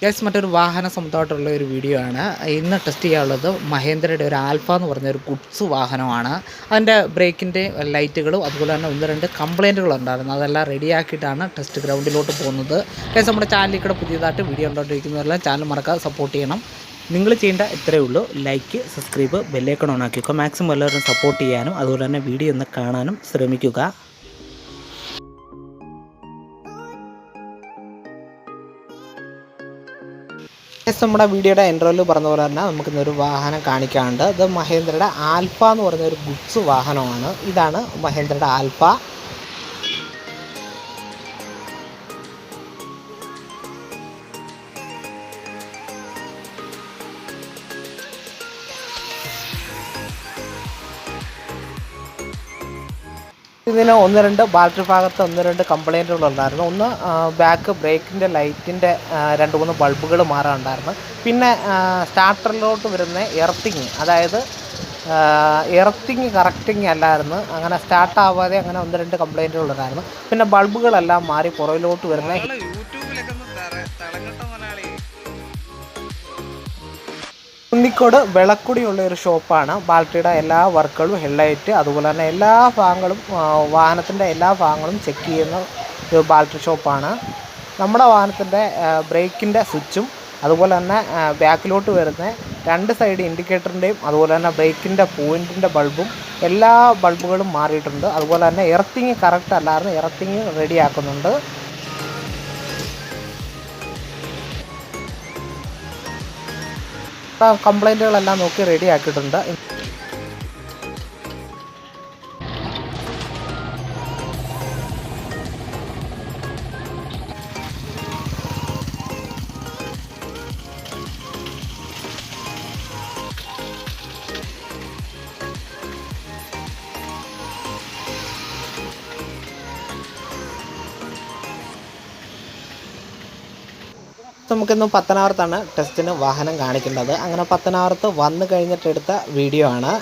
Yes, മറ്റൊരു വാഹന സംബന്ധമായിട്ടുള്ള ഒരു വീഡിയോ ആണ്. ഇന്ന് ടെസ്റ്റ് ചെയ്യാനുള്ളത് മഹേന്ദ്രയുടെ ഒരു ആൽഫ എന്ന് പറഞ്ഞ ഒരു ഗുഡ്സ് വാഹനമാണ്. അതിൻ്റെ ബ്രേക്കിൻ്റെ ലൈറ്റുകളും അതുപോലെ തന്നെ 1-2 കംപ്ലയിൻറ്റുകളുണ്ടായിരുന്നു. അതെല്ലാം റെഡിയാക്കിയിട്ടാണ് ടെസ്റ്റ് ഗ്രൗണ്ടിലോട്ട് പോകുന്നത്. യെസ്, നമ്മുടെ ചാനലിൽ കൂടെ പുതിയതായിട്ട് വീഡിയോ കണ്ടുകൊണ്ടിരിക്കുന്നവരെല്ലാം ചാനൽ മറക്കാതെ സപ്പോർട്ട് ചെയ്യണം. നിങ്ങൾ ചെയ്യേണ്ട ഇത്രയേ ഉള്ളൂ: ലൈക്ക്, സബ്സ്ക്രൈബ്, ബെല്ലൈക്കൺ ഓൺ ആക്കിക്കോ. മാക്സിമം എല്ലാവരും സപ്പോർട്ട് ചെയ്യാനും അതുപോലെ തന്നെ വീഡിയോ ഒന്ന് കാണാനും ശ്രമിക്കുക. നമ്മുടെ വീഡിയോയുടെ ഇൻട്രോയിൽ പറഞ്ഞ പോലെ തന്നെ നമുക്കിന്നൊരു വാഹനം കാണിക്കാനുണ്ട്. ഇത് മഹേന്ദ്രയുടെ ആൽഫ എന്ന് പറഞ്ഞ ഒരു ഗുഡ്സ് വാഹനമാണ്. ഇതാണ് മഹേന്ദ്രയുടെ ആൽഫ. ഇതിന് 1-2 ബാറ്ററി ഭാഗത്ത് 1-2 കംപ്ലയിൻറ്റുകളുണ്ടായിരുന്നു. ഒന്ന് ബാക്ക് ബ്രേക്കിൻ്റെ ലൈറ്റിൻ്റെ 2-3 ബൾബുകൾ മാറാനുണ്ടായിരുന്നു. പിന്നെ സ്റ്റാർട്ടറിലോട്ട് വരുന്ന എർത്തിങ്, അതായത് എർത്തിങ് കറക്റ്റിങ് അല്ലായിരുന്നു. അങ്ങനെ സ്റ്റാർട്ടാവാതെ അങ്ങനെ 1-2 കംപ്ലയിൻറ്റുകളുണ്ടായിരുന്നു. പിന്നെ ബൾബുകളെല്ലാം മാറി പുറകിലോട്ട് വരുന്ന കുന്നിക്കോട് വിളക്കുടിയുള്ള ഒരു ഷോപ്പാണ്. ബാറ്ററിയുടെ എല്ലാ വർക്കുകളും, ഹെഡ്ലൈറ്റ്, അതുപോലെ തന്നെ എല്ലാ ഭാഗങ്ങളും, വാഹനത്തിൻ്റെ എല്ലാ ഭാഗങ്ങളും ചെക്ക് ചെയ്യുന്ന ഒരു ബാറ്ററി ഷോപ്പാണ്. നമ്മുടെ വാഹനത്തിൻ്റെ ബ്രേക്കിൻ്റെ സ്വിച്ചും അതുപോലെ തന്നെ ബാക്കിലോട്ട് വരുന്ന 2 സൈഡ് ഇൻഡിക്കേറ്ററിൻ്റെയും അതുപോലെ തന്നെ ബ്രേക്കിൻ്റെ പോയിൻറ്റിൻ്റെ ബൾബും എല്ലാ ബൾബുകളും മാറിയിട്ടുണ്ട്. അതുപോലെ തന്നെ എർത്തിങ് കറക്റ്റ് അല്ലായിരുന്നു, എർത്തിങ് റെഡിയാക്കുന്നുണ്ട്. കംപ്ലയിൻറ്റുകളെല്ലാം നോക്കി റെഡി ആക്കിയിട്ടുണ്ട്. നമുക്കിന്ന് പത്തനാപുരത്താണ് ടെസ്റ്റിന് വാഹനം കാണിക്കേണ്ടത്. അങ്ങനെ പത്തനാപുരത്ത് വന്നു കഴിഞ്ഞിട്ടെടുത്ത വീഡിയോ ആണ്.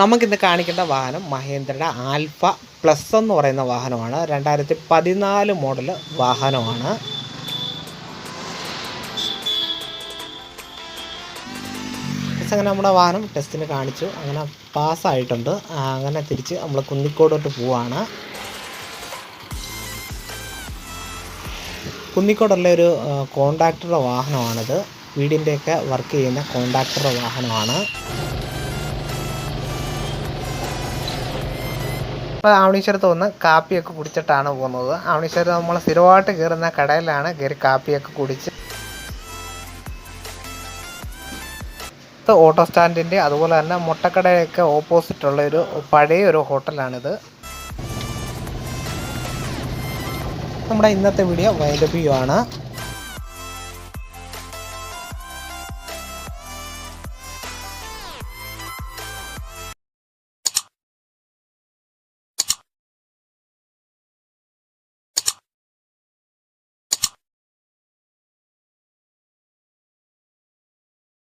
നമുക്കിന്ന് കാണിക്കേണ്ട വാഹനം മഹേന്ദ്രയുടെ ആൽഫ പ്ലസ് എന്ന് പറയുന്ന വാഹനമാണ്. 2014 മോഡൽ വാഹനമാണ്. അങ്ങനെ നമ്മുടെ വാഹനം ടെസ്റ്റിന് കാണിച്ചു, അങ്ങനെ പാസ്സായിട്ടുണ്ട്. അങ്ങനെ തിരിച്ച് നമ്മൾ കുന്നിക്കോടോട്ട് പോവാണ്. കുന്നിക്കോടുള്ള ഒരു കോൺട്രാക്ടറുടെ വാഹനമാണിത്. വീടിൻ്റെയൊക്കെ വർക്ക് ചെയ്യുന്ന കോൺട്രാക്ടറുടെ വാഹനമാണ്. ഇപ്പോൾ ആവണീശ്വരത്ത് വന്ന് കാപ്പിയൊക്കെ കുടിച്ചിട്ടാണ് പോകുന്നത്. ആവണീശ്വരത്ത് നമ്മൾ സ്ഥിരമായിട്ട് കയറുന്ന കടയിലാണ് കയറി കാപ്പിയൊക്കെ കുടിച്ച് ഓട്ടോ സ്റ്റാൻഡിൻ്റെ അതുപോലെ തന്നെ മുട്ടക്കടയൊക്കെ ഓപ്പോസിറ്റുള്ള ഒരു പഴയ ഒരു ഹോട്ടലാണിത്. നമ്മുടെ ഇന്നത്തെ വീഡിയോ വൈൻഡപ്പ് ചെയ്യുവാണ്.